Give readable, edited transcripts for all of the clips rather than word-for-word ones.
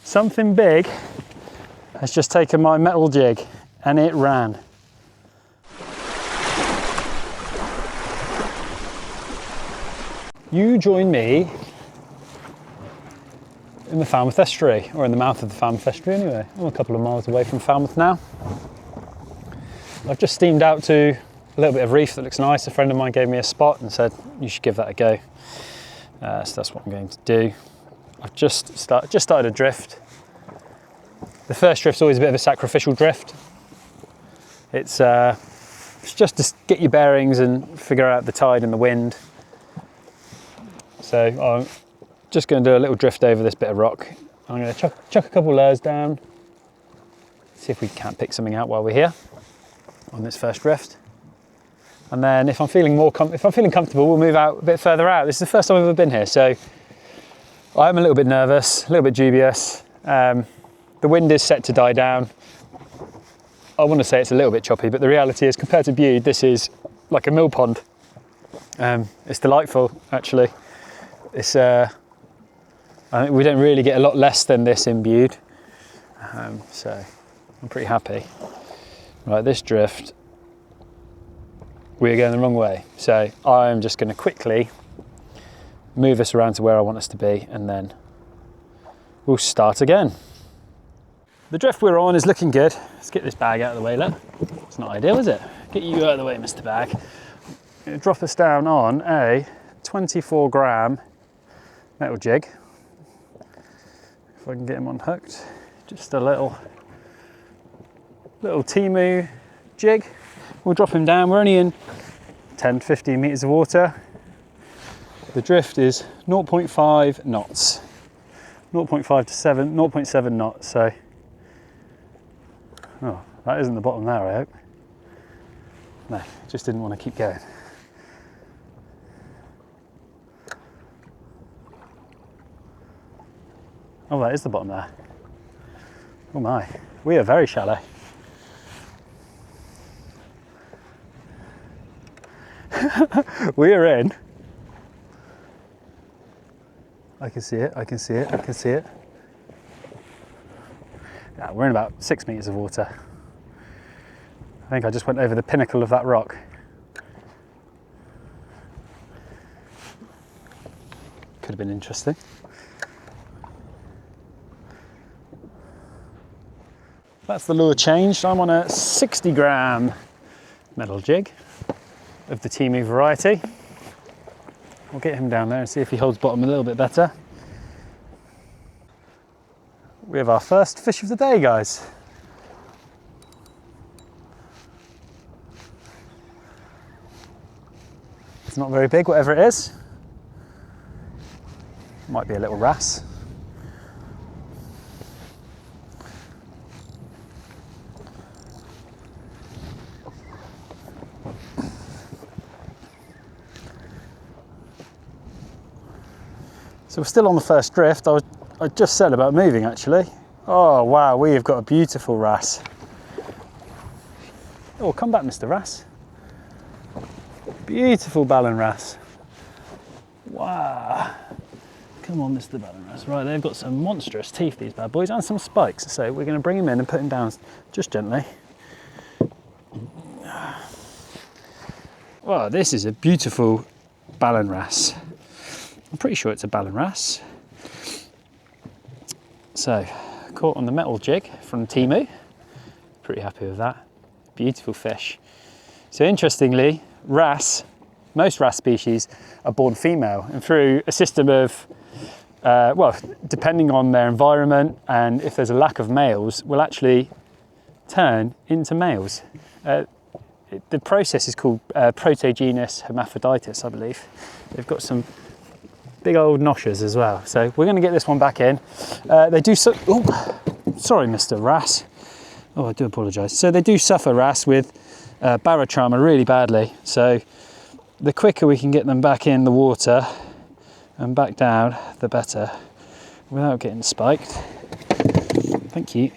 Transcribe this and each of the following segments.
Something big has just taken my metal jig and it ran. You join me in the Falmouth estuary, or in the mouth of the Falmouth estuary anyway. I'm a couple of miles away from Falmouth now. I've just steamed out to a little bit of reef that looks nice. A friend of mine gave me a spot and said you should give that a go. So that's what I'm going to do. I've just started a drift. The first drift's always a bit of a sacrificial drift. It's just to get your bearings and figure out the tide and the wind. So I'm just going to do a little drift over this bit of rock. I'm going to chuck a couple of lures down, see if we can't pick something out while we're here on this first drift. And then if I'm feeling comfortable, we'll move out a bit further out. This is the first time I've ever been here, so I'm a little bit nervous, a little bit dubious. The wind is set to die down. I want to say it's a little bit choppy, but the reality is, compared to Bude, this is like a mill pond. It's delightful, actually. It's I think we don't really get a lot less than this in Bude, so I'm pretty happy. Right, this drift, we're going the wrong way, so I'm just going to quickly move us around to where I want us to be, and then we'll start again. The drift we're on is looking good. Let's get this bag out of the way, look. It's not ideal, is it? Get you out of the way, Mr. Bag. I'm going to drop us down on a 24 gram metal jig. If I can get him unhooked. Just a little Timu jig. We'll drop him down. We're only in 10, 15 meters of water. The drift is 0.5 knots. 0.5 to 0.7 knots, so. Oh, that isn't the bottom there, I hope. No, just didn't want to keep going. Oh, that is the bottom there. Oh my, we are very shallow. We are in. I can see it, I can see it, I can see it. Yeah, we're in about 6 meters of water. I think I just went over the pinnacle of that rock. Could have been interesting. That's the lure changed. I'm on a 60 gram metal jig of the Timu variety. We'll get him down there and see if he holds bottom a little bit better. We have our first fish of the day, guys. It's not very big, whatever it is. Might be a little wrasse. So we're still on the first drift. I just said about moving, actually. Oh wow, we have got a beautiful wrasse. Oh, come back, Mr. Wrasse. Beautiful Ballon wrasse. Wow. Come on, Mr. Ballon wrasse. Right, they've got some monstrous teeth, these bad boys, and some spikes. So we're going to bring him in and put him down just gently. Wow, this is a beautiful Ballon wrasse. I'm pretty sure it's a Ballon wrasse. So, caught on the metal jig from Timu. Pretty happy with that. Beautiful fish. So interestingly, wrasse, most wrasse species are born female, and through a system of, well, depending on their environment and if there's a lack of males, will actually turn into males. The process is called protogenous hermaphroditus, I believe. They've got some big old noshers as well. So we're going to get this one back in. They do so. Oh, sorry, Mr. Wrasse. Oh, I do apologise. So they do suffer wrasse with barotrauma really badly. So the quicker we can get them back in the water and back down, the better, without getting spiked. Thank you.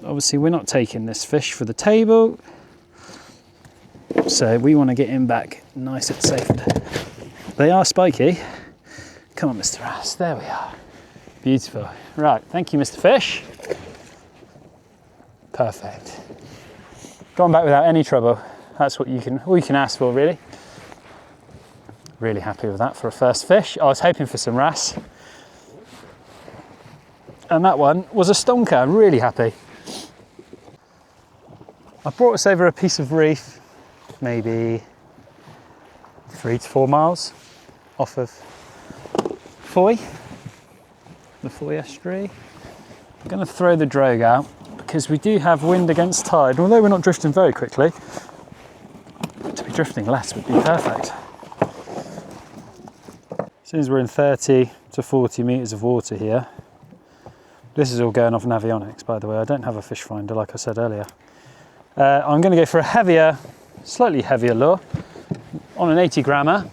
Obviously, we're not taking this fish for the table, so we want to get him back nice and safe. They are spiky. Come on, Mr. Wrasse. There we are. Beautiful. Right, thank you, Mr. Fish. Perfect. Gone back without any trouble. That's what all you can ask for, really. Really happy with that for a first fish. I was hoping for some wrasse. And that one was a stonker. I'm really happy. I brought us over a piece of reef, maybe 3 to 4 miles off of Foy, the Foy estuary. I'm going to throw the drogue out because we do have wind against tide. Although we're not drifting very quickly, to be drifting less would be perfect. As soon as we're in 30 to 40 metres of water here, this is all going off Navionics, by the way. I don't have a fish finder, like I said earlier. I'm going to go for a heavier, slightly heavier lure on an 80 grammer.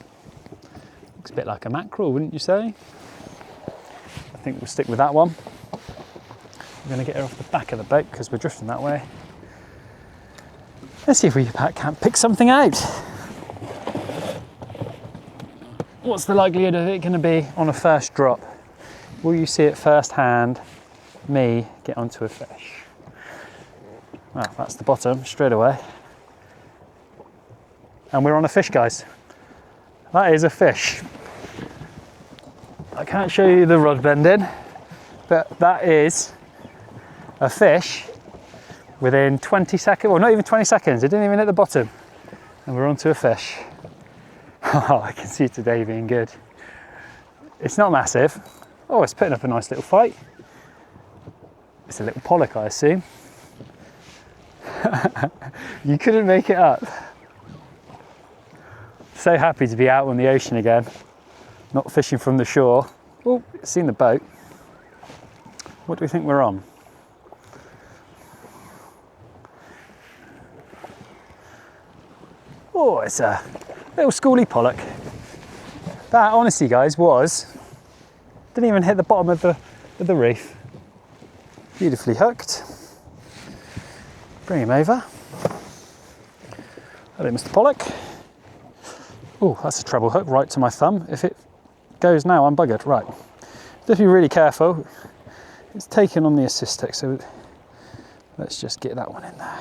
Looks a bit like a mackerel, wouldn't you say? I think we'll stick with that one. We're going to get her off the back of the boat because we're drifting that way. Let's see if we can't pick something out. What's the likelihood of it going to be on a first drop? Will you see it firsthand, me get onto a fish? Well, that's the bottom straight away. And we're on a fish, guys. That is a fish. I can't show you the rod bending, but that is a fish within 20 seconds, well, not even 20 seconds. It didn't even hit the bottom. And we're onto a fish. Oh, I can see today being good. It's not massive. Oh, it's putting up a nice little fight. It's a little pollock, I assume. You couldn't make it up. So happy to be out on the ocean again, not fishing from the shore. Oh, seen the boat. What do we think we're on? Oh, it's a little schoolie pollock. That, honestly, guys, didn't even hit the bottom of the reef. Beautifully hooked. Bring him over. Hello, Mr. Pollock. Oh, that's a treble hook right to my thumb. If it goes now, I'm buggered. Right. Just be really careful. It's taken on the assist stick, so let's just get that one in there.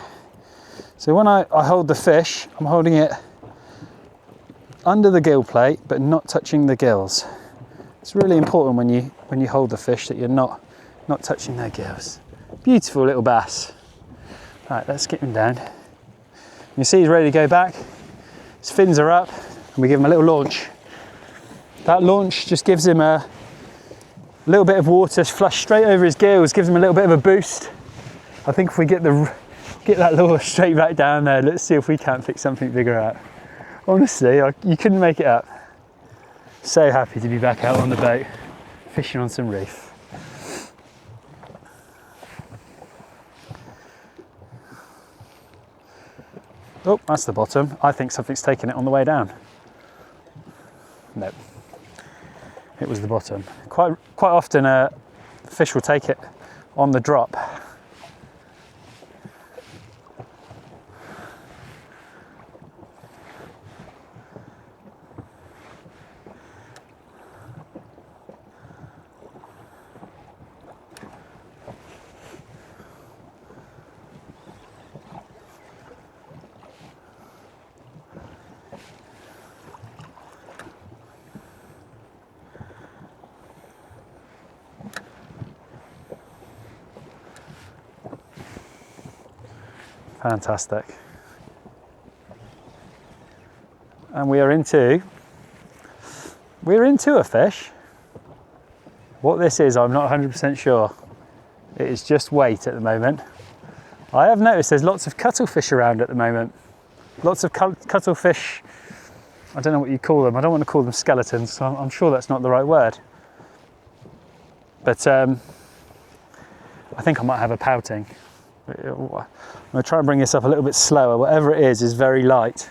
So when I hold the fish, I'm holding it under the gill plate, but not touching the gills. It's really important when you hold the fish that you're not touching their gills. Beautiful little bass. Right, let's get him down. You see he's ready to go back. His fins are up, and we give him a little launch. That launch just gives him a little bit of water flushed straight over his gills, gives him a little bit of a boost. I think if we get that lure straight back down there, let's see if we can't pick something bigger out. Honestly, you couldn't make it up. So happy to be back out on the boat, fishing on some reef. Oh, that's the bottom. I think something's taken it on the way down. No, it was the bottom. Quite often a fish will take it on the drop. Fantastic. And we're into a fish. What this is, I'm not 100% sure. It is just weight at the moment. I have noticed there's lots of cuttlefish around at the moment. Lots of cuttlefish. I don't know what you call them. I don't want to call them skeletons, so I'm sure that's not the right word. But I think I might have a pouting. I'm going to try and bring this up a little bit slower. Whatever it is very light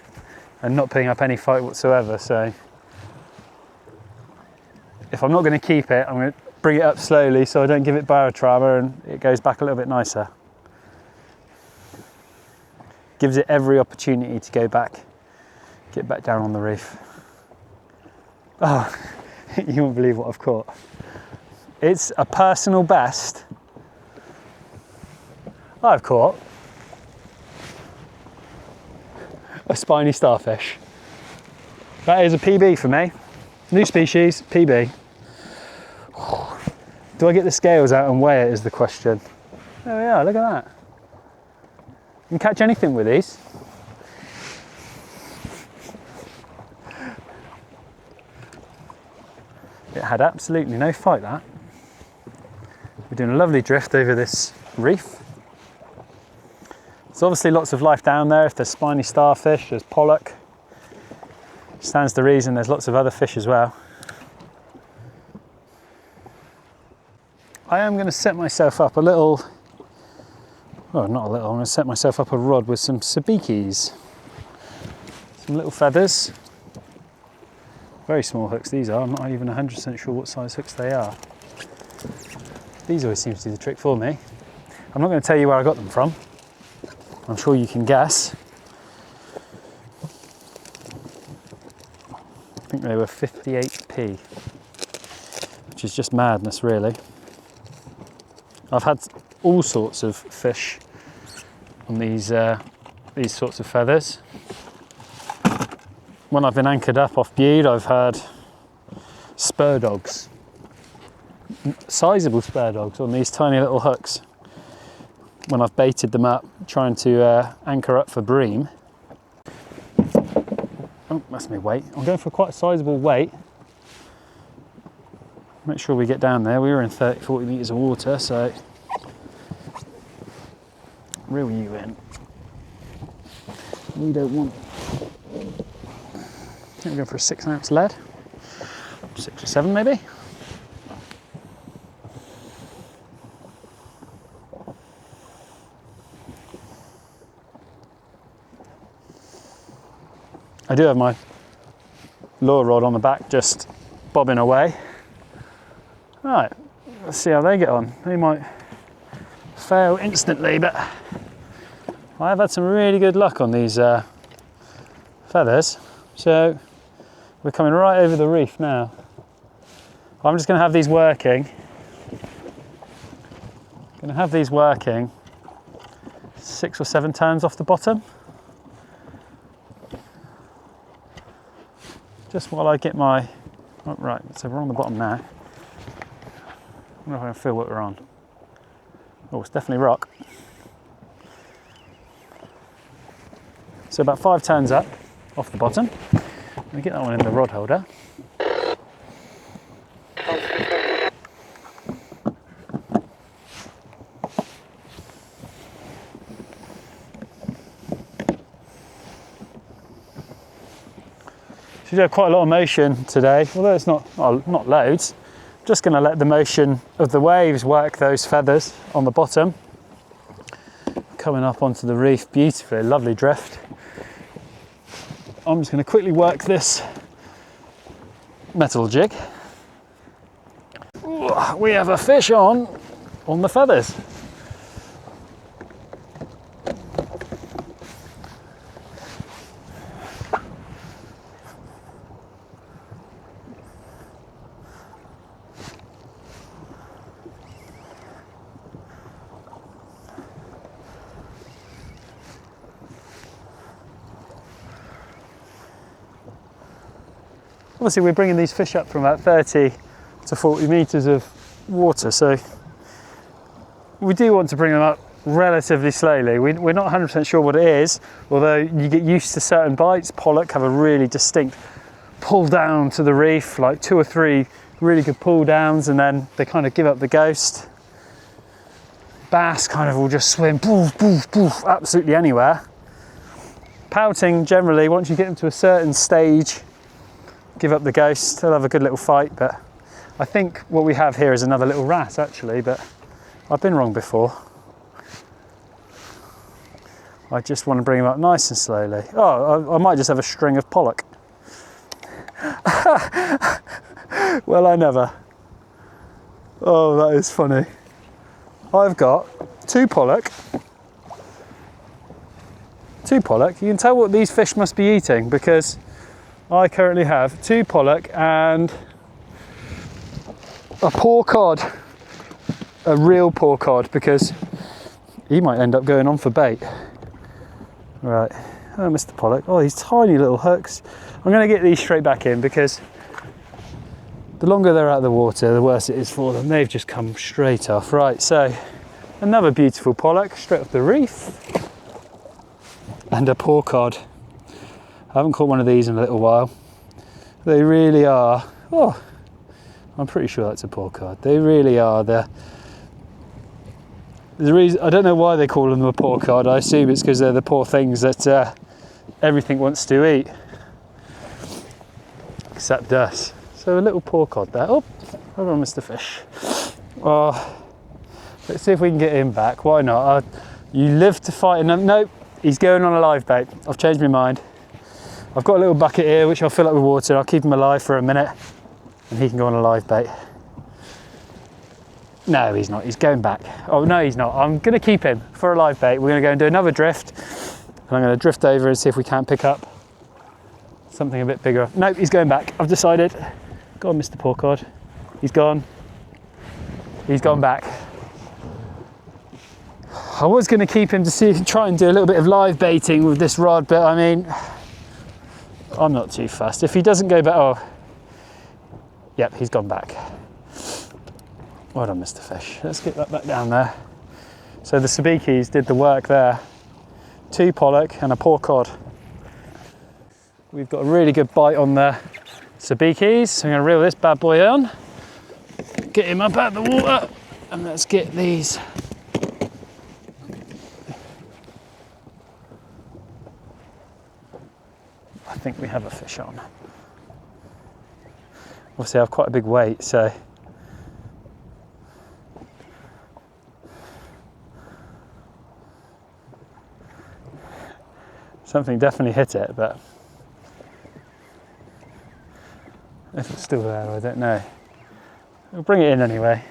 and not putting up any fight whatsoever. So if I'm not going to keep it, I'm going to bring it up slowly so I don't give it barotrauma and it goes back a little bit nicer. Gives it every opportunity to go back, get back down on the reef. Oh, you won't believe what I've caught. It's a personal best. I've caught a spiny starfish. That is a PB for me. New species, PB. Do I get the scales out and weigh it is the question. There we are, look at that. You can catch anything with these. It had absolutely no fight, that. We're doing a lovely drift over this reef. There's obviously lots of life down there. If there's spiny starfish, there's pollock. Stands to reason there's lots of other fish as well. I am going to set myself up a little, well, not a little, I'm going to set myself up a rod with some sabikis. Some little feathers. Very small hooks these are, I'm not even 100% sure what size hooks they are. These always seem to do the trick for me. I'm not going to tell you where I got them from. I'm sure you can guess. I think they were 58p, which is just madness really. I've had all sorts of fish on these sorts of feathers. When I've been anchored up off Bude, I've had spur dogs, sizable spur dogs on these tiny little hooks. When I've baited them up, trying to anchor up for bream. Oh, that's my weight. I'm going for quite a sizable weight. Make sure we get down there. We were in 30-40 metres of water, so reel you in. We don't want. I think we're going for a 6-ounce lead, 6 or 7 maybe. I do have my lure rod on the back, just bobbing away. Right, let's see how they get on. They might fail instantly, but I have had some really good luck on these feathers. So we're coming right over the reef now. I'm just going to have these working. 6 or 7 turns off the bottom. Just while I get my, oh, right, so we're on the bottom now. I wonder if I can feel what we're on. Oh, it's definitely rock. So about 5 turns up off the bottom. Let me get that one in the rod holder. Should have quite a lot of motion today, although it's not loads. Just going to let the motion of the waves work those feathers on the bottom. Coming up onto the reef beautifully, lovely drift. I'm just going to quickly work this metal jig. We have a fish on the feathers. Obviously we're bringing these fish up from about 30 to 40 metres of water, so we do want to bring them up relatively slowly. We're not 100% sure what it is, although you get used to certain bites. Pollock have a really distinct pull down to the reef, like 2 or 3 really good pull downs, and then they kind of give up the ghost. Bass kind of will just swim poof, poof, poof, absolutely anywhere. Pouting generally, once you get them to a certain stage, give up the ghost. They'll have a good little fight, but I think what we have here is another little wrasse actually, but I've been wrong before. I just want to bring them up nice and slowly. Oh, I might just have a string of pollock. Well, I never. Oh, that is funny. I've got 2 pollock. 2 pollock. You can tell what these fish must be eating because I currently have 2 pollock and a poor cod, a real poor cod, because he might end up going on for bait. Right, oh, Mr. Pollock. Oh, these tiny little hooks. I'm going to get these straight back in because the longer they're out of the water, the worse it is for them. They've just come straight off. Right, so another beautiful pollock straight off the reef. And a poor cod. I haven't caught one of these in a little while. They really are. Oh, I'm pretty sure that's a poor cod. They really are. The reason, I don't know why they call them a poor cod. I assume it's because they're the poor things that everything wants to eat. Except us. So a little poor cod there. Oh, hold on, Mr. Fish. Oh, let's see if we can get him back. Why not? You live to fight another. Nope, he's going on a live bait. I've changed my mind. I've got a little bucket here which I'll fill up with water. I'll keep him alive for a minute and he can go on a live bait. No, he's not. He's going back. Oh, no, he's not. I'm going to keep him for a live bait. We're going to go and do another drift. And I'm going to drift over and see if we can't pick up something a bit bigger. Nope, he's going back. I've decided. Go on, Mr. Poor Cod. He's gone. He's gone back. I was going to keep him to try and do a little bit of live baiting with this rod, but I mean, I'm not too fussed. If he doesn't go back, oh, yep, he's gone back. Well done, Mr. Fish. Let's get that back down there. So the sabikis did the work there. 2 pollock and a poor cod. We've got a really good bite on the sabikis. So I'm going to reel this bad boy on, get him up out of the water, and let's get these. I think we have a fish on. Obviously I have quite a big weight, so something definitely hit it, but if it's still there, I don't know. We'll bring it in anyway.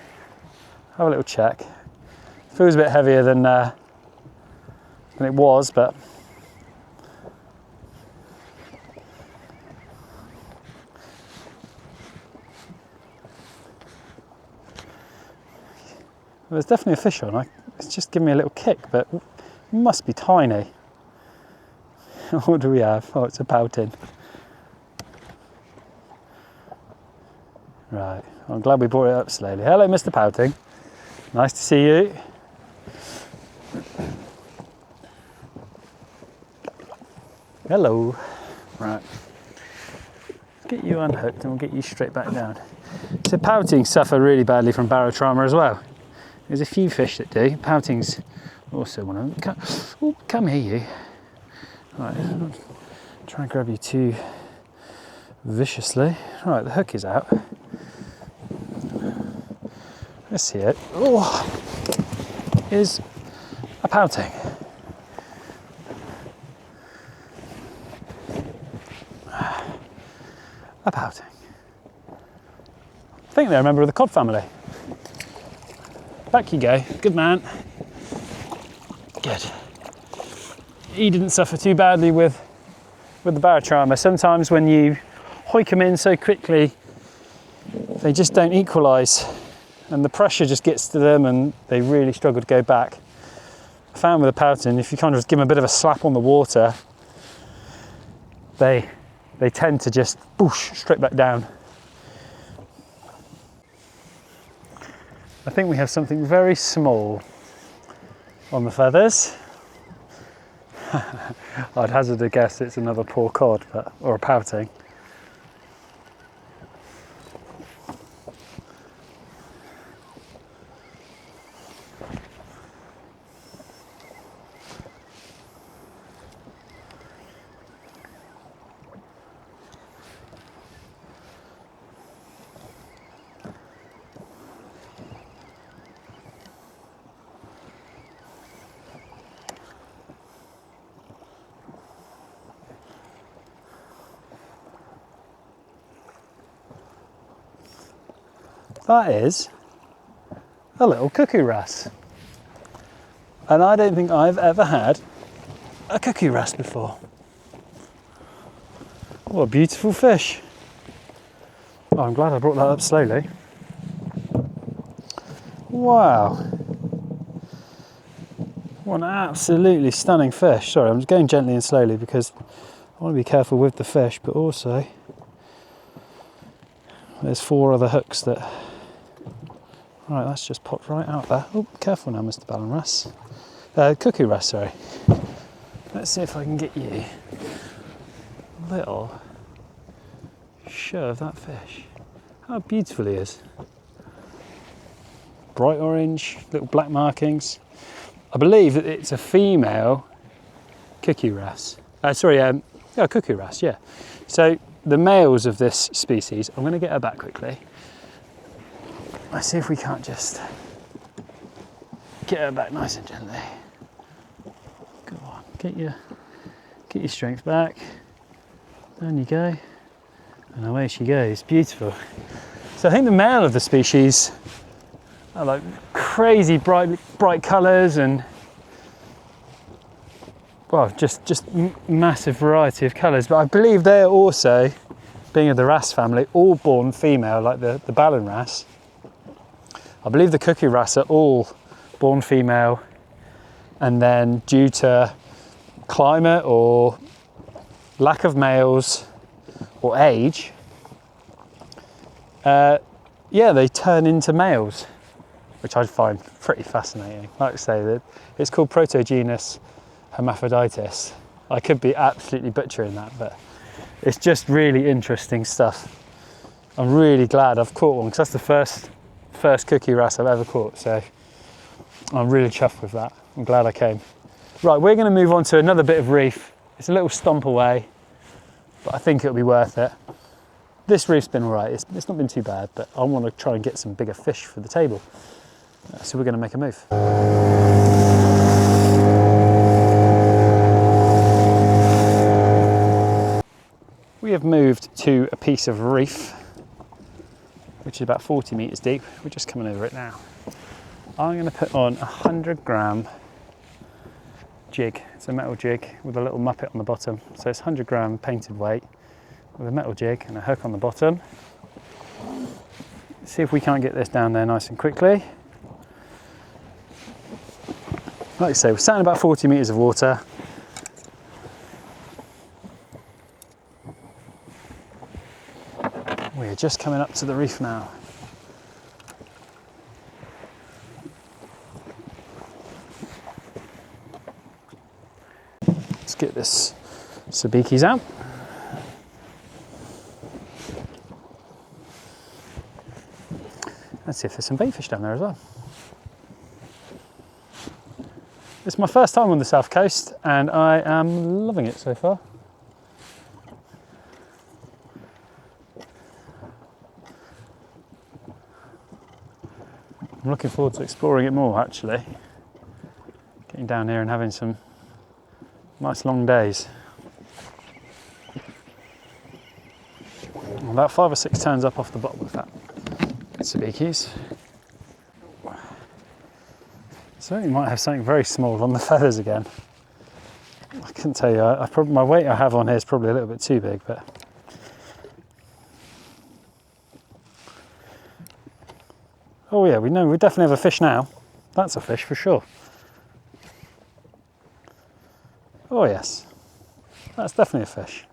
Have a little check. Feels a bit heavier than it was, but there's definitely a fish on. It's just giving me a little kick, but it must be tiny. What do we have? Oh, it's a pouting. Right, I'm glad we brought it up slowly. Hello, Mr. Pouting. Nice to see you. Hello. Right, let's get you unhooked and we'll get you straight back down. So pouting suffer really badly from barotrauma as well. There's a few fish that do. Pouting's also one of them. Come here, you. Right, try and grab you too viciously. Right, the hook is out. Let's see it. Oh, is a pouting. A pouting. I think they're a member of the cod family. Back you go. Good man. Good. He didn't suffer too badly with the barotrauma. Sometimes when you hoik them in so quickly, they just don't equalise and the pressure just gets to them and they really struggle to go back. I found with a pouting, if you kind of just give them a bit of a slap on the water, they tend to just boosh straight back down. I think we have something very small on the feathers. I'd hazard a guess it's another poor cod, or a pouting. That is a little cuckoo wrasse. And I don't think I've ever had a cuckoo wrasse before. What a beautiful fish. Oh, I'm glad I brought that up slowly. Wow. What an absolutely stunning fish. Sorry, I'm just going gently and slowly because I want to be careful with the fish, but also there's 4 other hooks that... Right, that's just popped right out there. Oh, careful now, Mr. Ballan wrasse. Cuckoo wrasse, sorry. Let's see if I can get you a little show of that fish. How beautiful he is. Bright orange, little black markings. I believe that it's a female cuckoo wrasse. Cuckoo wrasse, yeah. So the males of this species, I'm going to get her back quickly. Let's see if we can't just get her back nice and gently. Go on, get your strength back. Down you go. And away she goes, beautiful. So I think the male of the species are like crazy bright colours and, well, just massive variety of colours. But I believe they're also, being of the wrasse family, all born female, like the Ballan wrasse. I believe the cuckoo wrasse are all born female, and then due to climate or lack of males or age, they turn into males, which I find pretty fascinating. Like I say, it's called protogenous hermaphroditus. I could be absolutely butchering that, but it's just really interesting stuff. I'm really glad I've caught one, because that's the first cuckoo wrasse I've ever caught, so I'm really chuffed with that. I'm glad I came. Right, we're going to move on to another bit of reef. It's a little stomp away, but I think it'll be worth it. This reef's been all right. It's not been too bad, but I want to try and get some bigger fish for the table. So we're going to make a move. We have moved to a piece of reef, which is about 40 metres deep. We're just coming over it now. I'm going to put on a 100-gram jig. It's a metal jig with a little muppet on the bottom. So it's 100-gram painted weight with a metal jig and a hook on the bottom. See if we can't get this down there nice and quickly. Like I say, we're sat in about 40 metres of water. We're just coming up to the reef now. Let's get this sabikis out. Let's see if there's some baitfish down there as well. It's my first time on the south coast and I am loving it so far. I'm looking forward to exploring it more, actually. Getting down here and having some nice long days. I'm about 5 or 6 turns up off the bottom of that sabikis. Certainly might have something very small on the feathers again. I couldn't tell you, my weight I have on here is probably a little bit too big, but oh yeah, we definitely have a fish now. That's a fish for sure. Oh yes, that's definitely a fish.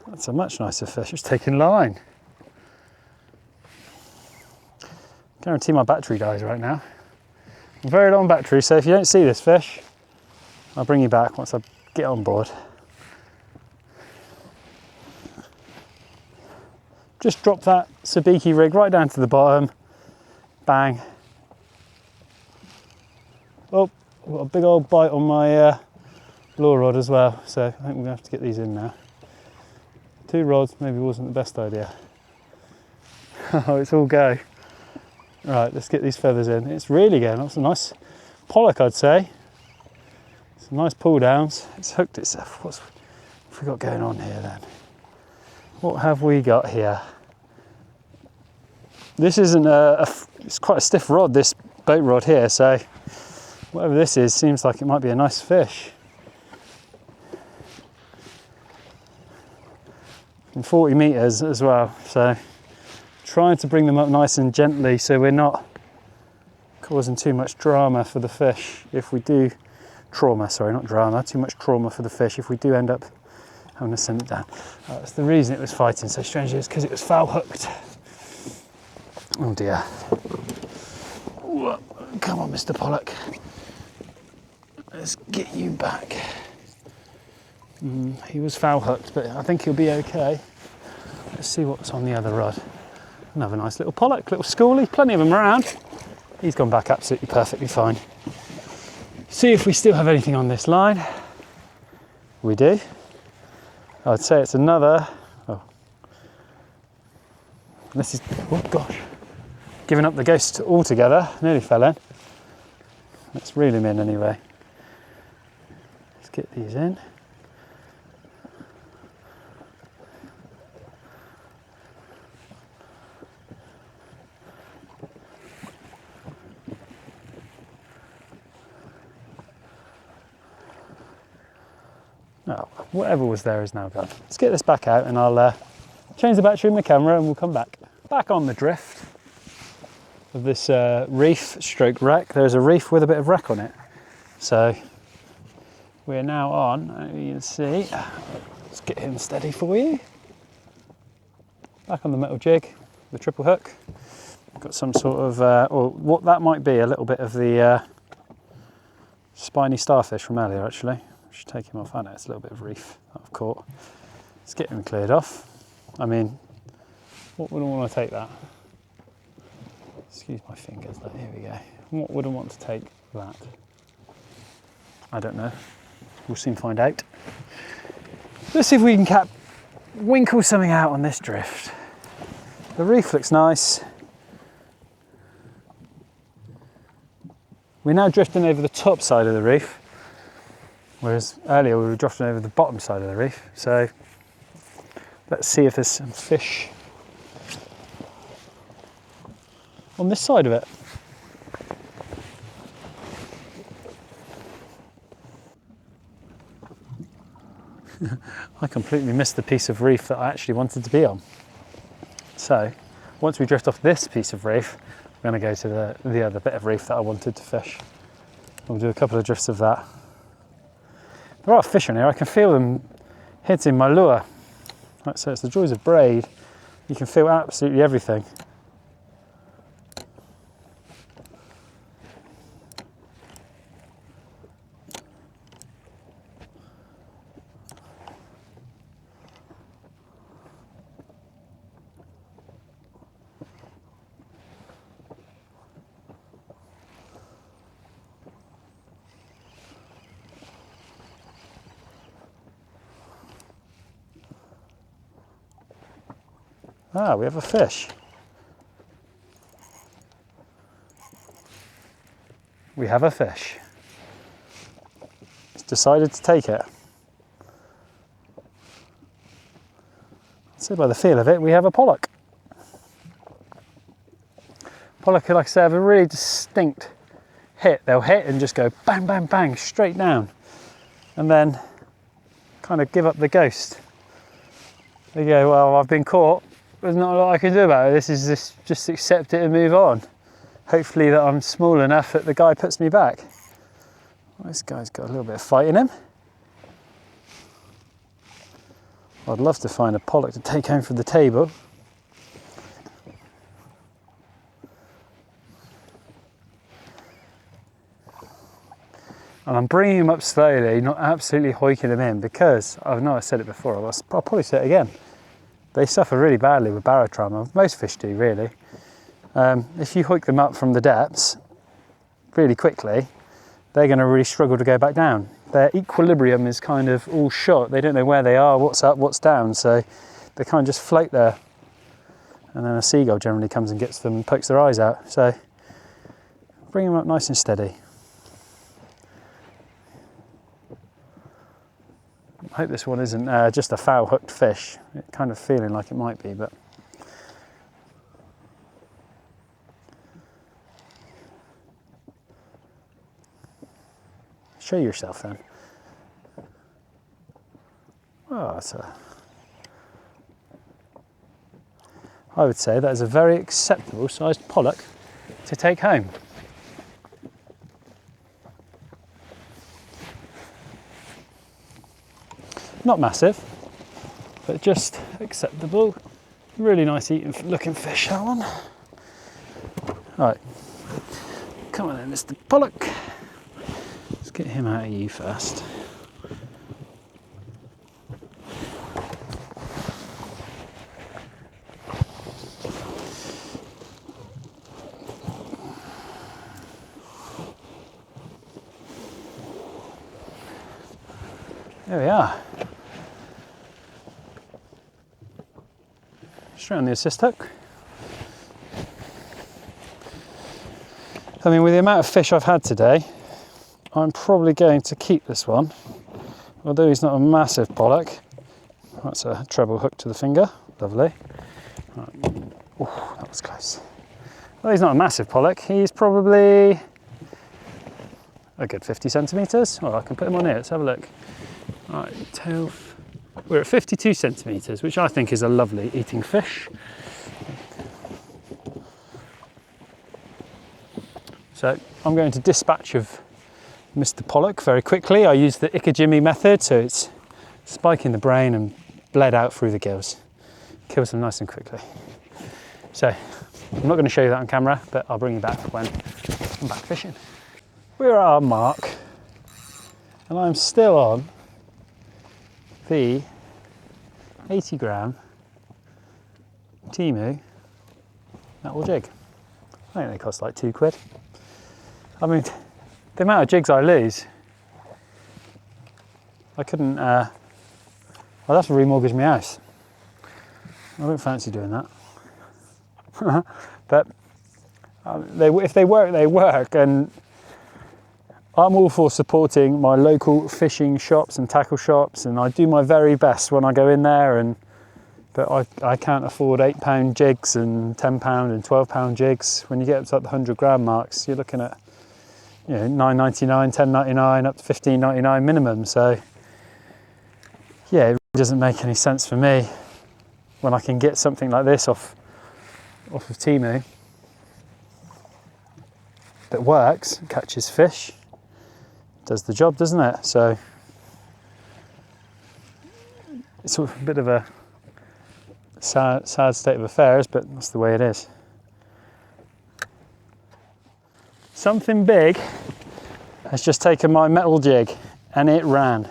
That's a much nicer fish. It's taking line. Guarantee my battery dies right now. Very long battery, so if you don't see this fish, I'll bring you back once I get on board. Just drop that sabiki rig right down to the bottom. Bang. Oh, I've got a big old bite on my lure rod as well, so I think we're going to have to get these in now. 2 rods maybe wasn't the best idea. Oh, it's all go. Right, let's get these feathers in. It's really going. That's a nice pollock, I'd say. Some nice pull downs. It's hooked itself. What have we got going on here then? What have we got here? This isn't it's quite a stiff rod, this boat rod here, so whatever this is seems like it might be a nice fish. and 40 metres as well. So trying to bring them up nice and gently so we're not causing too much drama for the fish if we do, trauma, sorry, not drama, too much trauma for the fish if we do end up having to send it down. That's the reason it was fighting so strangely, is because it was foul hooked. Oh dear. Whoa. Come on, Mr. Pollock. Let's get you back. He was foul hooked, but I think he'll be okay. Let's see what's on the other rod. Another nice little pollock, little schoolie, plenty of them around. He's gone back absolutely perfectly fine. See if we still have anything on this line. We do. I'd say it's another, this is, oh gosh, giving up the ghost altogether, nearly fell in. Let's reel him in anyway. Let's get these in. Oh, whatever was there is now gone. Let's get this back out and I'll change the battery in the camera and we'll come back. Back on the drift of this reef stroke wreck. There's a reef with a bit of wreck on it. So we're now on, you can see, let's get him steady for you. Back on the metal jig, the triple hook. Got some sort of, or what that might be, a little bit of the spiny starfish from earlier actually. Should take him off. I know it's a little bit of reef that I've caught. Let's get him cleared off. I mean, what wouldn't want to take that? Excuse my fingers, though. Here we go. What wouldn't want to take that? I don't know. We'll soon find out. Let's see if we can winkle something out on this drift. The reef looks nice. We're now drifting over the top side of the reef. Whereas earlier we were drifting over the bottom side of the reef. So let's see if there's some fish on this side of it. I completely missed the piece of reef that I actually wanted to be on. So once we drift off this piece of reef, we're going to go to the other bit of reef that I wanted to fish. We'll do a couple of drifts of that. There are fish on here, I can feel them hitting my lure. Right, so it's the joys of braid. You can feel absolutely everything. Ah, we have a fish. We have a fish. It's decided to take it. So by the feel of it, we have a pollock. Pollock, like I say, have a really distinct hit. They'll hit and just go bang, bang, bang, straight down. And then kind of give up the ghost. They go, well, I've been caught. There's not a lot I can do about it. This is just accept it and move on. Hopefully that I'm small enough that the guy puts me back. Well, this guy's got a little bit of fight in him. I'd love to find a pollock to take home from the table. And I'm bringing him up slowly, not absolutely hoiking him in, because I know I said it before, I'll probably say it again. They suffer really badly with barotrauma. Most fish do, really. If you hoik them up from the depths really quickly, they're going to really struggle to go back down. Their equilibrium is kind of all shot. They don't know where they are, what's up, what's down, so they kind of just float there. And then a seagull generally comes and gets them and pokes their eyes out. So bring them up nice and steady. I hope this one isn't just a foul hooked fish. It's kind of feeling like it might be, but show yourself then. Oh, it's a I would say that is a very acceptable sized pollock to take home. Not massive, but just acceptable. Really nice looking fish, that one. Right, come on then, Mr. Pollock. Let's get him out of you first. There we are. Straight on the assist hook. I mean, with the amount of fish I've had today, I'm probably going to keep this one. Although he's not a massive pollock. That's a treble hook to the finger. Lovely. Right. Oh, that was close. Well, he's not a massive pollock. He's probably a good 50 centimetres. Well, I can put him on here. Let's have a look. Right, tail. We're at 52 centimetres, which I think is a lovely eating fish. So I'm going to dispatch of Mr. Pollock very quickly. I use the Ikejime method, so it's spiking the brain and bled out through the gills. Kills them nice and quickly. So I'm not going to show you that on camera, but I'll bring you back when I'm back fishing. We're at our mark, and I'm still on the 80 gram Temu metal jig. I think they cost like £2. I mean, the amount of jigs I lose, I couldn't, I'd have to remortgage my house. I don't fancy doing that. But if they work, they work, and I'm all for supporting my local fishing shops and tackle shops, and I do my very best when I go in there, but I can't afford £8 jigs and £10 and £12 jigs. When you get up to like the 100 gram marks, you're looking at, you know, £9.99, £10.99, up to £15.99 minimum. So yeah, it really doesn't make any sense for me when I can get something like this off of Temu that works, catches fish, does the job, doesn't it? So it's a bit of a sad state of affairs, but that's the way it is. Something big has just taken my metal jig and it ran.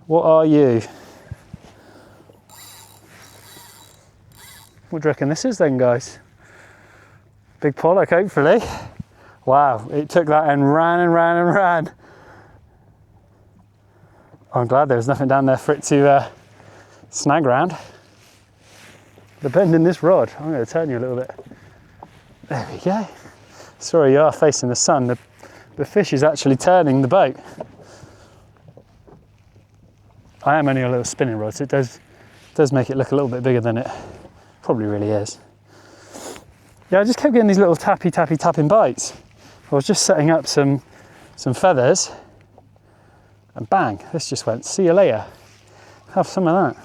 What are you? What do you reckon this is then, guys? Big pollock, hopefully. Wow, it took that and ran and ran and ran. I'm glad there was nothing down there for it to snag round. The bend in this rod, I'm going to turn you a little bit. There we go. Sorry, you are facing the sun. The fish is actually turning the boat. I am only a little spinning rod, so it does make it look a little bit bigger than it probably really is. Yeah, I just kept getting these little tapping bites. I was just setting up some feathers, and bang, this just went, see you later. Have some of that.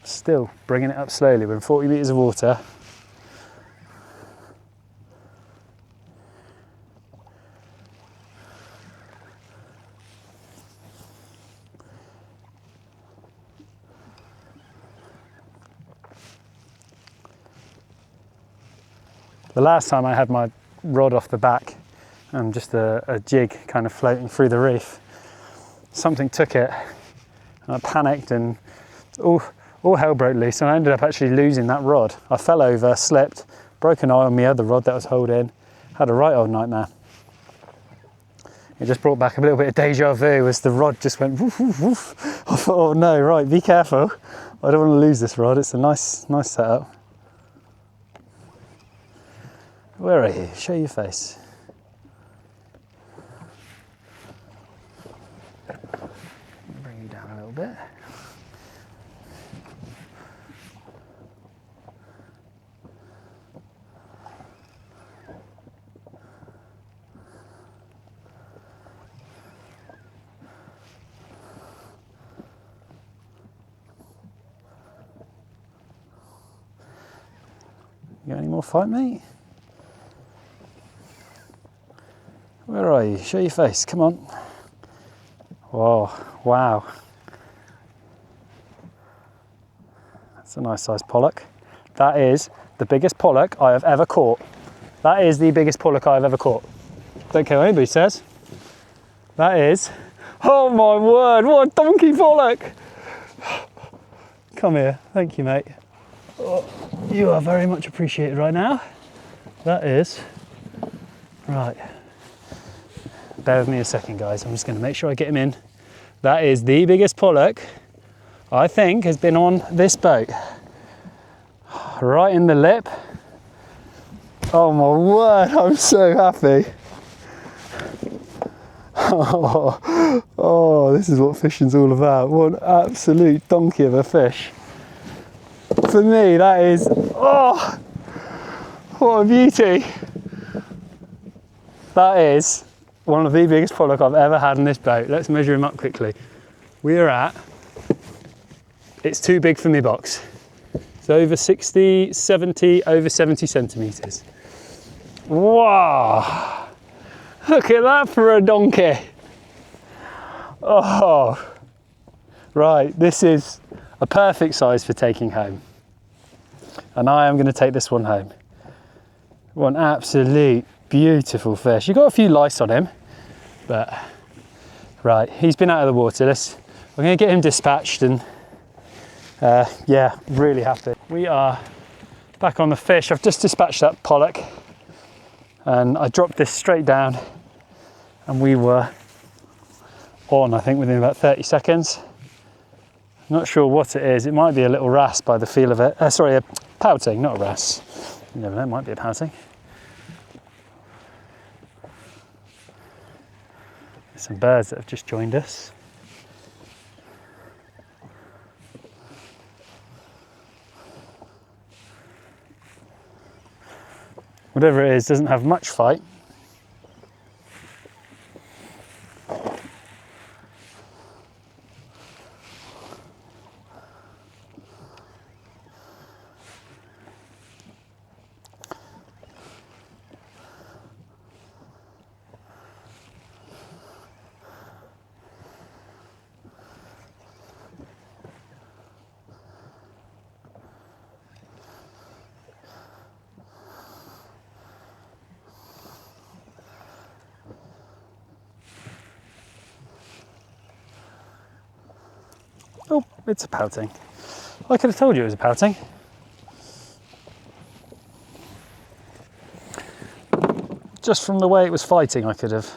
Still bringing it up slowly. We're in 40 metres of water. The last time I had my rod off the back and just a jig kind of floating through the reef, something took it and I panicked and all hell broke loose, and I ended up actually losing that rod. I fell over, slipped, broke an eye on my other rod that I was holding, had a right old nightmare. It just brought back a little bit of deja vu as the rod just went woof, woof, woof. I thought, oh no, right, be careful. I don't want to lose this rod, it's a nice setup. Where are you? Show your face. Bring you down a little bit. You got any more fight, mate? Where are you? Show your face, come on. Whoa, wow. That's a nice sized pollock. That is the biggest pollock I have ever caught. That is the biggest pollock I have ever caught. Don't care what anybody says. That is, oh my word, what a donkey pollock. Come here, thank you, mate. Oh, you are very much appreciated right now. That is, right. Bear with me a second, guys. I'm just going to make sure I get him in. That is the biggest pollock I think has been on this boat. Right in the lip. Oh my word, I'm so happy. Oh, this is what fishing's all about. What an absolute donkey of a fish. For me, that is, oh, what a beauty. That is one of the biggest pollock I've ever had on this boat. Let's measure him up quickly. We are at, it's too big for me box. It's over 60, 70, over 70 centimetres. Wow. Look at that for a donkey. Oh, right, this is a perfect size for taking home. And I am going to take this one home. One absolute beautiful fish. You've got a few lice on him, but right, he's been out of the water. We're going to get him dispatched and yeah, really happy. We are back on the fish. I've just dispatched that pollock and I dropped this straight down and we were on, I think, within about 30 seconds. Not sure what it is. It might be a little wrasse by the feel of it. Sorry, a pouting, not a wrasse. You never know, it might be a pouting. There's some birds that have just joined us. Whatever it is, doesn't have much fight. Oh, it's a pouting. I could have told you it was a pouting. Just from the way it was fighting, I could have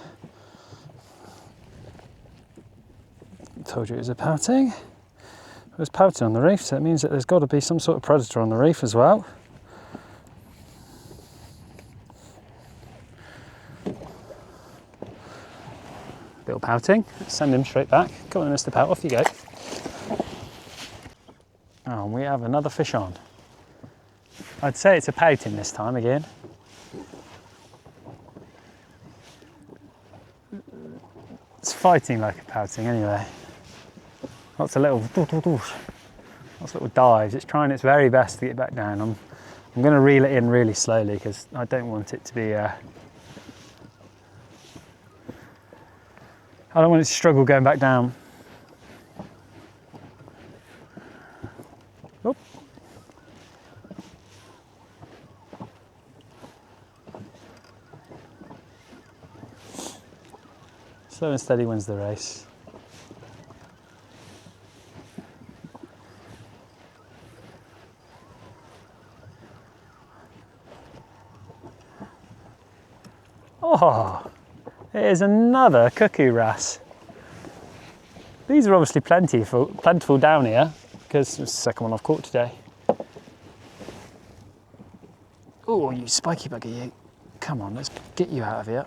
told you it was a pouting. It was pouting on the reef, so it means that there's got to be some sort of predator on the reef as well. Little pouting. Let's send him straight back. Come on, Mr. Pout, off you go. Oh, and we have another fish on. I'd say it's a pouting this time again. It's fighting like a pouting anyway. Lots of little dives. It's trying its very best to get back down. I'm going to reel it in really slowly because I don't want it to be. I don't want it to struggle going back down. Oh. Slow and steady wins the race. Oh, here's another cuckoo wrasse. These are obviously plentiful down here because it's the second one I've caught today. Oh, you spiky bugger, you. Come on, let's get you out of here.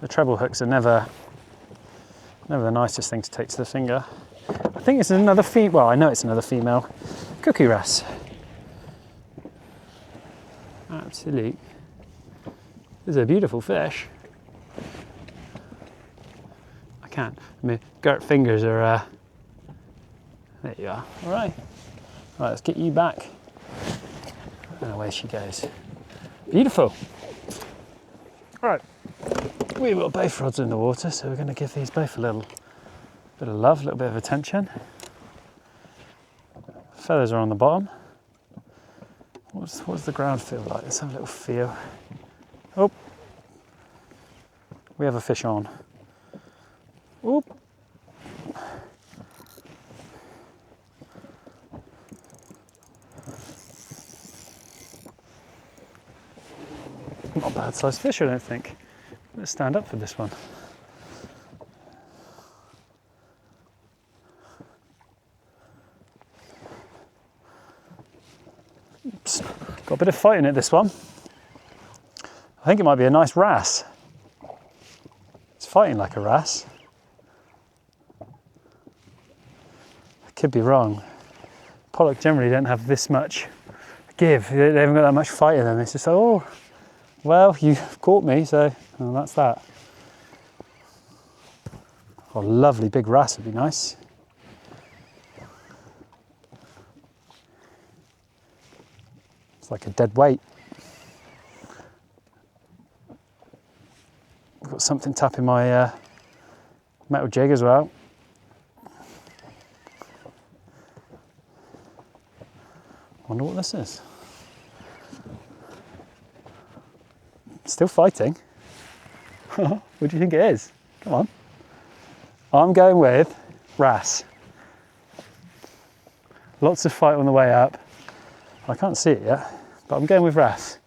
The treble hooks are never the nicest thing to take to the finger. I think this is another well, I know it's another female cuckoo wrasse. Absolute. This is a beautiful fish. I can't. My girt fingers are. There you are. All right. All right. Let's get you back. And away she goes. Beautiful. Right, we've got both rods in the water, so we're going to give these both a little bit of love, a little bit of attention. Feathers are on the bottom. What's the ground feel like? Let's have a little feel. Oh, we have a fish on. Oop. Not a bad sized fish, I don't think. Let's stand up for this one. Oops. Got a bit of fight in it, this one. I think it might be a nice wrasse. It's fighting like a wrasse. I could be wrong. Pollock generally don't have this much give. They haven't got that much fight in them. It's just like, oh, well, you've caught me, so well, that's that. Oh, lovely big wrasse would be nice. It's like a dead weight. I've got something tapping my metal jig as well. Wonder what this is. Still fighting. What do you think it is? Come on. I'm going with wrasse. Lots of fight on the way up. I can't see it yet, but I'm going with wrasse.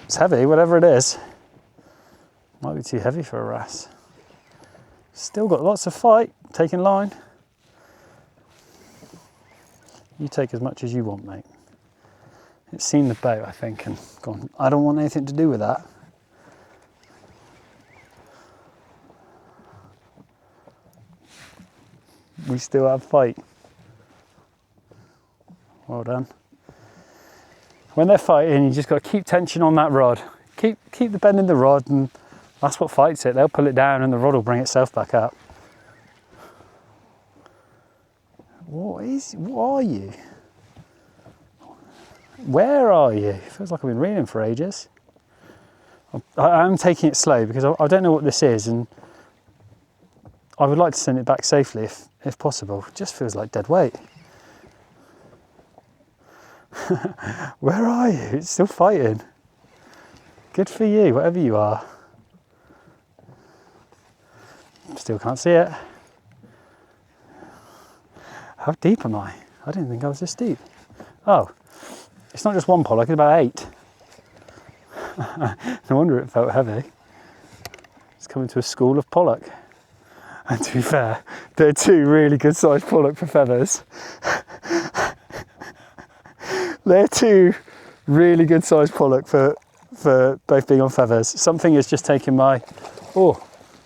It's heavy, whatever it is. Might be too heavy for a wrasse. Still got lots of fight, taking line. You take as much as you want, mate. It's seen the boat, I think, and gone, I don't want anything to do with that. We still have fight. Well done. When they're fighting, you just got to keep tension on that rod. Keep the bend in the rod, and that's what fights it. They'll pull it down and the rod will bring itself back up. What are you? Where are you? It feels like I've been reading for ages. I'm taking it slow because I don't know what this is, and I would like to send it back safely if possible. It just feels like dead weight. Where are you? It's still fighting. Good for you, whatever you are. Still can't see it. How deep am I? I didn't think I was this deep. Oh, it's not just one pollock, it's about 8. No wonder it felt heavy. It's coming to a school of pollock. And to be fair, they're 2 really good sized pollock for feathers. They're 2 really good sized pollock for both being on feathers. Something has just taken my,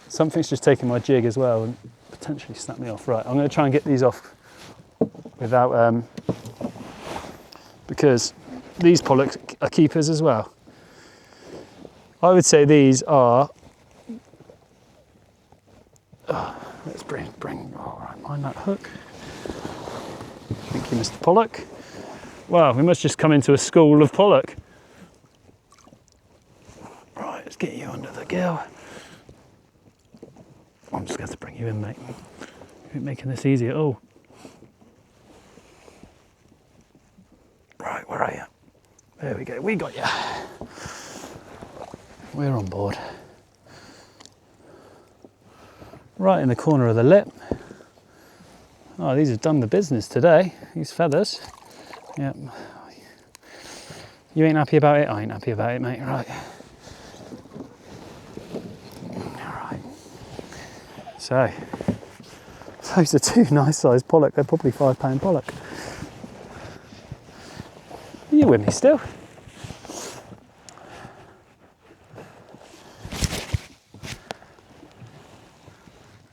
something's just taken my jig as well and potentially snapped me off. Right, I'm going to try and get these off without, because these pollocks are keepers as well. I would say these are, let's bring, all right, mind that hook. Thank you, Mr. Pollock. Wow, we must just come into a school of pollock. Right, let's get you under the gill. I'm just going to bring you in, mate. You're making this easier. Oh. Right, where are you? There we go, we got you. We're on board. Right in the corner of the lip. Oh, these have done the business today, these feathers. Yep. You ain't happy about it? I ain't happy about it, mate. Right. Alright. So, those are 2 nice sized pollock. They're probably £5 pollock. Are you with me still?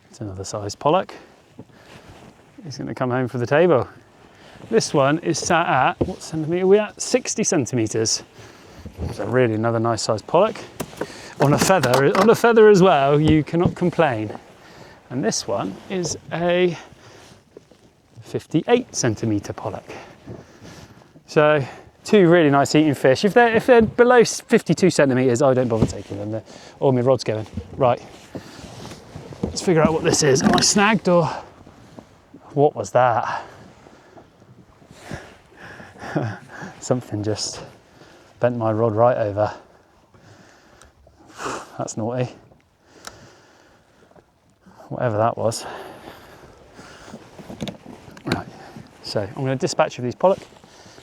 It's another sized pollock. He's going to come home for the table. This one is sat at, what centimetre? We're at 60 centimetres. It's a really another nice sized pollock. On a feather as well, you cannot complain. And this one is a 58 centimetre pollock. So 2 really nice eating fish. If they're below 52 centimetres, I don't bother taking them. All my rod's going. Right, let's figure out what this is. Am I snagged or what was that? Something just bent my rod right over. That's naughty. Whatever that was. Right, so I'm going to dispatch of these pollock,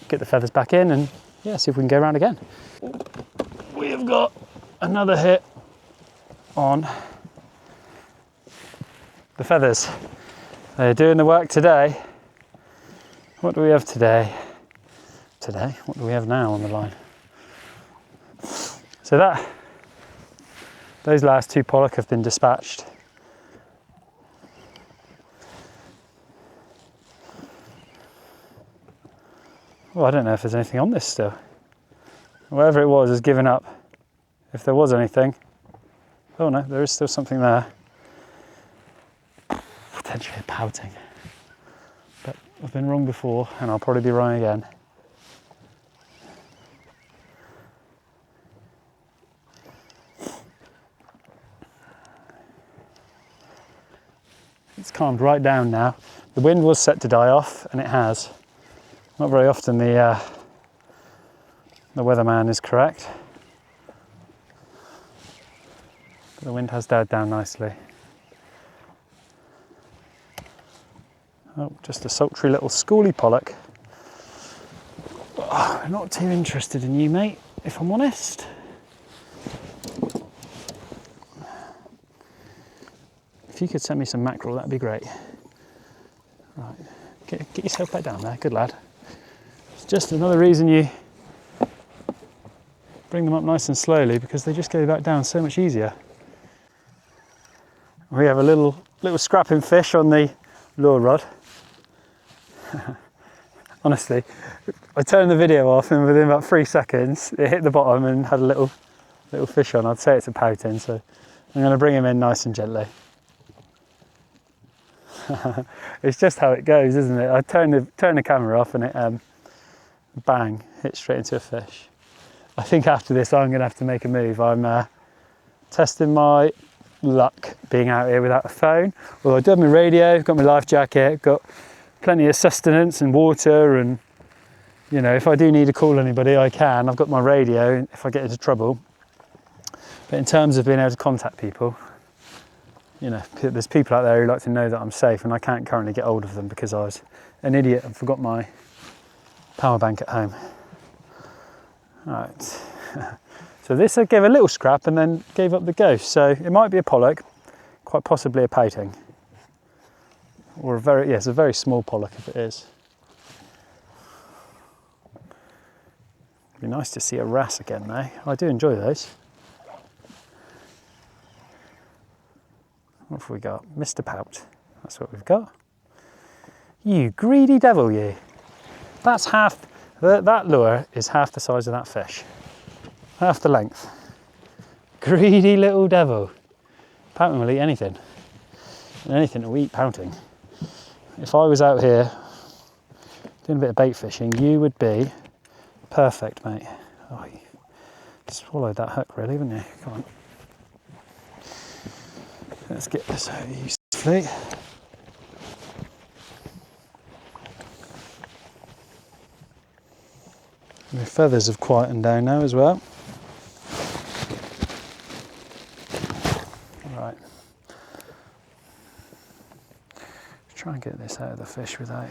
get the feathers back in, and yeah, see if we can go around again. We have got another hit on the feathers. They're doing the work today. What do we have today? What do we have now on the line? So those last 2 pollock have been dispatched. Well, I don't know if there's anything on this still. Whatever it was has given up. If there was anything. Oh no, there is still something there. Potentially pouting. But I've been wrong before and I'll probably be wrong again. It's calmed right down now. The wind was set to die off, and it has. Not very often the weatherman is correct. But the wind has died down nicely. Oh, just a sultry little schoolie pollock. Oh, I'm not too interested in you, mate, if I'm honest. If you could send me some mackerel, that'd be great. Right, get yourself back down there, good lad. It's just another reason you bring them up nice and slowly, because they just go back down so much easier. We have a little scrapping fish on the lure rod. Honestly, I turned the video off and within about 3 seconds it hit the bottom and had a little fish on. I'd say it's a pouting, so I'm going to bring him in nice and gently. It's just how it goes, isn't it? I turn the camera off and it bang, hits straight into a fish. I think after this I'm going to have to make a move. I'm testing my luck being out here without a phone. Well, I've done my radio, got my life jacket, got plenty of sustenance and water, and you know, if I do need to call anybody I can. I've got my radio if I get into trouble. But in terms of being able to contact people, you know, there's people out there who like to know that I'm safe, and I can't currently get hold of them because I was an idiot and forgot my power bank at home. Right. So this I gave a little scrap and then gave up the ghost. So it might be a pollock, quite possibly a pouting, or it's a very small pollock if it is. It'd be nice to see a wrasse again though. I do enjoy those. What have we got? Mr. Pout. That's what we've got. You greedy devil, you. That's half, that lure is half the size of that fish. Half the length. Greedy little devil. Pouting will eat anything. And anything will eat pouting. If I was out here doing a bit of bait fishing, you would be perfect, mate. Oh, you swallowed that hook really, haven't you? Come on. Let's get this out usefully. The feathers have quietened down now as well. Right. Let's try and get this out of the fish without.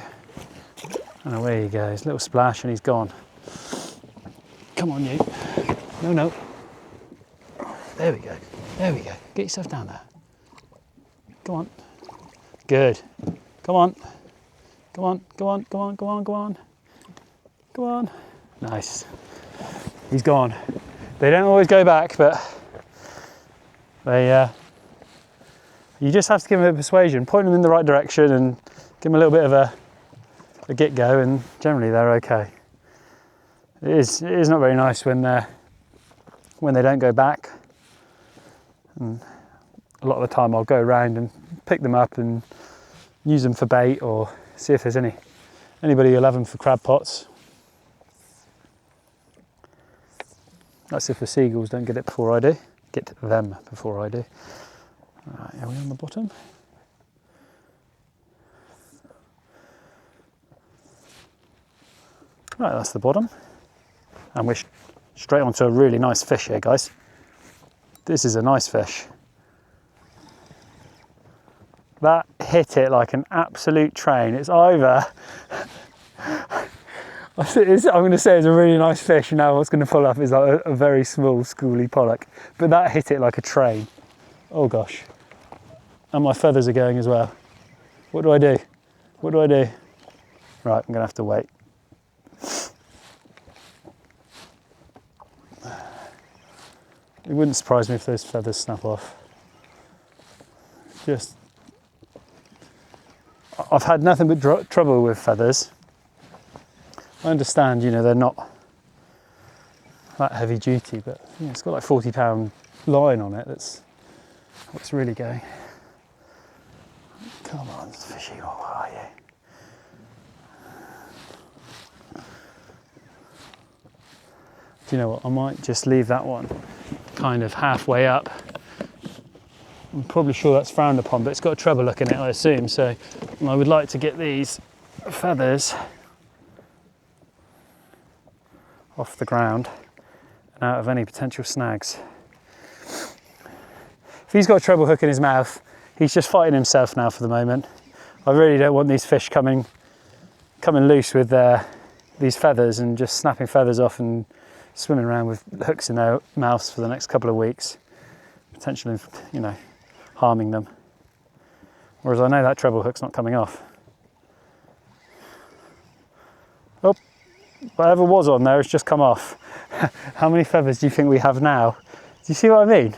And away he goes. Little splash and he's gone. Come on, you. No, no. There we go. There we go. Get yourself down there. Come on. Good. Come on. Come on, come on, come on, come on, come on. Come on. Nice. He's gone. They don't always go back, but they, you just have to give them a bit of persuasion. Point them in the right direction and give them a little bit of a get-go, and generally they're okay. It is not very nice when they don't go back. And a lot of the time I'll go around and pick them up and use them for bait, or see if there's anybody who'll have them for crab pots. That's if the seagulls don't get it before I do. Get them before I do. Right, are we on the bottom? Right, that's the bottom. And we're straight onto a really nice fish here, guys. This is a nice fish. That hit it like an absolute train. It's either, I'm going to say it's a really nice fish, and now what's going to pull up is like a very small schooly pollock. But that hit it like a train. Oh gosh. And my feathers are going as well. What do I do? What do I do? Right, I'm going to have to wait. It wouldn't surprise me if those feathers snap off. I've had nothing but trouble with feathers. I understand, you know, they're not that heavy duty, but you know, it's got like 40-pound line on it. That's what's really going. Come on, fishy, what are you? Do you know what? I might just leave that one kind of halfway up. I'm probably sure that's frowned upon, but it's got a treble look in it, I assume. So I would like to get these feathers off the ground and out of any potential snags. If he's got a treble hook in his mouth, he's just fighting himself now for the moment. I really don't want these fish coming loose with these feathers and just snapping feathers off and swimming around with hooks in their mouths for the next couple of weeks, potentially, you know, harming them. Whereas I know that treble hook's not coming off. Oh, whatever was on there has just come off. How many feathers do you think we have now? Do you see what I mean?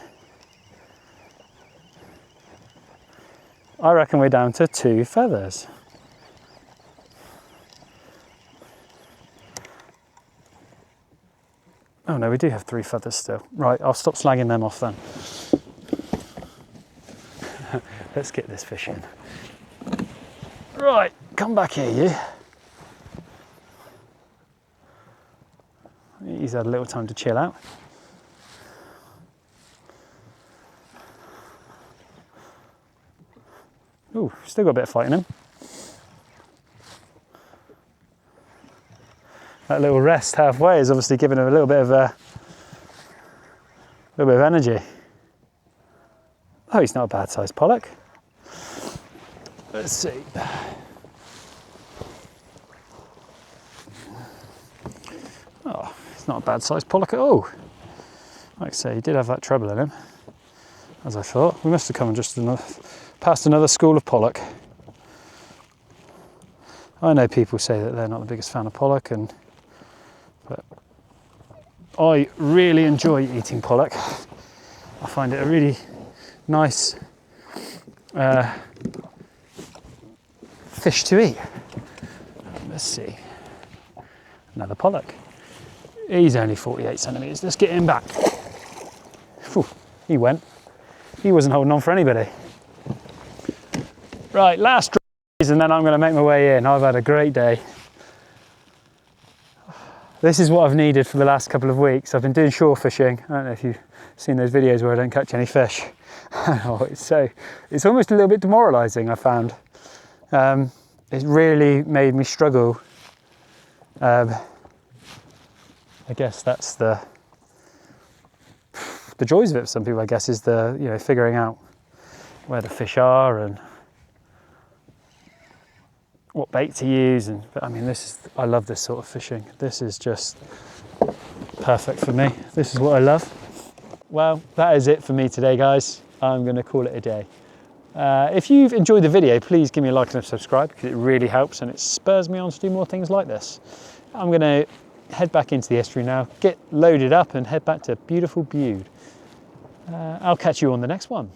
I reckon we're down to 2 feathers. Oh no, we do have 3 feathers still. Right, I'll stop slagging them off then. Let's get this fish in. Right, come back here, you. He's had a little time to chill out. Ooh, still got a bit of fight in him. That little rest halfway is obviously giving him a little bit of energy. Oh, he's not a bad sized pollock. Let's see. Oh, it's not a bad sized pollock at all. Like I say, he did have that treble in him, as I thought. We must have come just past another school of pollock. I know people say that they're not the biggest fan of pollock, but I really enjoy eating pollock. I find it a really nice fish to eat. Let's see. Another pollock. He's only 48 centimetres. Let's get him back. Whew, he went. He wasn't holding on for anybody. Right, last and then I'm going to make my way in. I've had a great day. This is what I've needed for the last couple of weeks. I've been doing shore fishing. I don't know if you've seen those videos where I don't catch any fish. It's almost a little bit demoralising, I found. It really made me struggle. I guess that's the joys of it for some people, I guess, is figuring out where the fish are and what bait to use. But I mean, I love this sort of fishing. This is just perfect for me. This is what I love. Well, that is it for me today, guys. I'm going to call it a day. If you've enjoyed the video, please give me a like and a subscribe, because it really helps and it spurs me on to do more things like this. I'm going to head back into the estuary now, get loaded up and head back to beautiful Bude. I'll catch you on the next one.